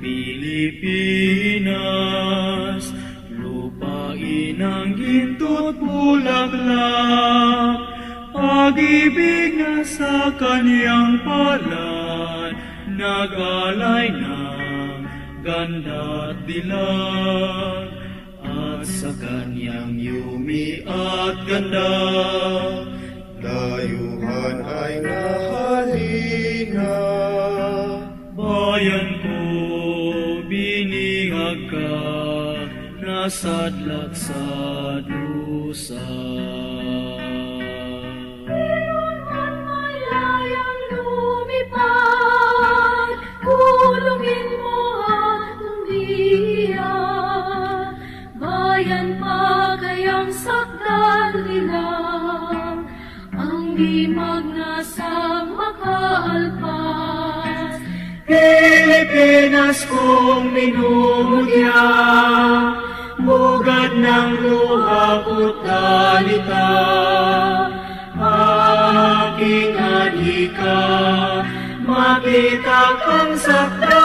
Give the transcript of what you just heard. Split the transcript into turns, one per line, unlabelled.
Pilipinas, lupain ang ginto't bulaklak, pag-ibig na sa kaniyang palad, nag-alay ng ganda't dilag, at sa kaniyang yumi at ganda,
dayuhan ay nahalina.
Bayan ko, binihag ka, nasadlak sa dusa.
Meron man malayang lumipad, kulungin mo at umiyak. Bayan pa kayang sakdal nilang, ang limag na sa makaalpas.
Pilipinas kong minumugya, bugad ng luha ko't talita, aking adhika, makita kang sakta.